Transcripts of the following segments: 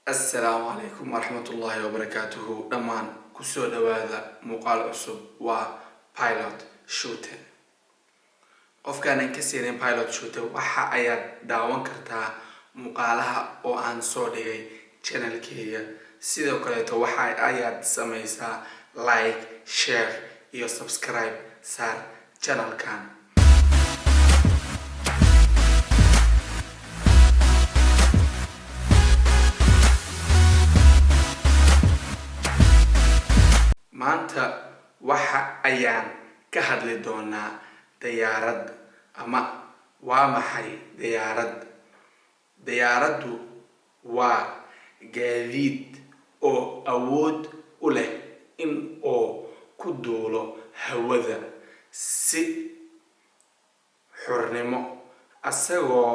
السلام عليكم ورحمة الله وبركاته. دمان كسو دواذا مقال عصب و pilot shooter. qofkaan aan ka siinin pilot shooter waxa ayaad daawan kartaa muuqaalaha oo aan soo dhigay channelkayga. sidoo kale waxa ayaad samaysaa like, share iyo subscribe saar channelkan. maanta waxa ayaan ka hadli doonaa diyaarad ama waa maxay diyaarad. diyaaraddu waa gaadiid oo awood u leh in uu ku duulo hawada si xornimo asagoo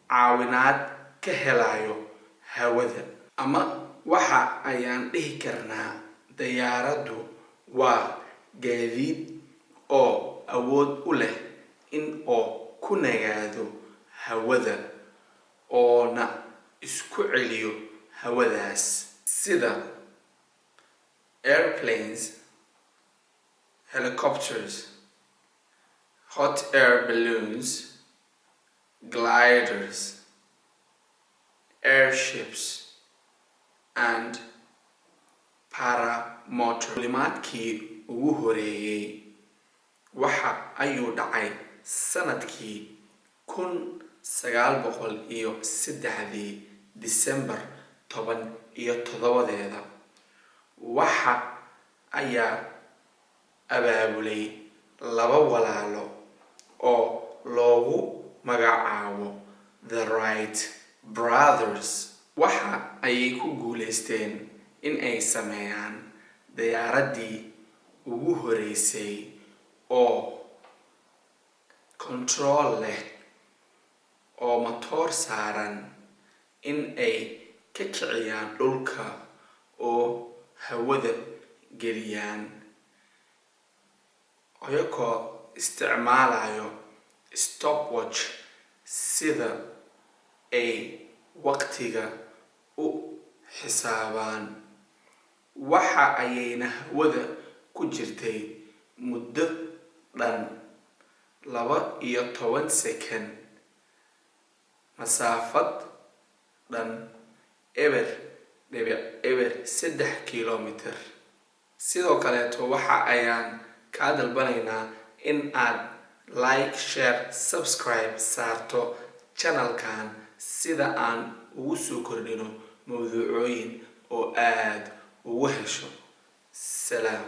caawinaad ka helayo hawada. ama waxa ayaan dhihi karnaa diyaaraddu waa gaadiid oo awood u leh in uu ku nagaado hawada oona isku celiyo hawadaas, sida airplanes, helicopters, hot air balloons, gliders, airships and paramotor. duulimaadkii ugu horeeyay waxa ayuu dhacay sanadkii 1903 December 17. waxa ayaa abaabulay laba walaalo oo loogu magacaabo The Wright Brothers. waxa ayay ku guuleysteen in ay sameeyaan diyaaraddii ugu horeysay oo control leh oo matoor saaran in ay ka kiciyaan dhulka oo hawada geliyaan ayagoo isticmaalayo stopwatch sida ay waqtiga u xisaabaan. waxa ayayna hawada ku jirtay muddo dhan 12 second, masaafad dhan 3 kilomitir. sidoo kale waxa ayaan ka dalbanaynaa in aad like, share, subscribe saarto channelkan sida aan ugu soo kordhino mawduucooyin oo aad ugu hesho. salaam.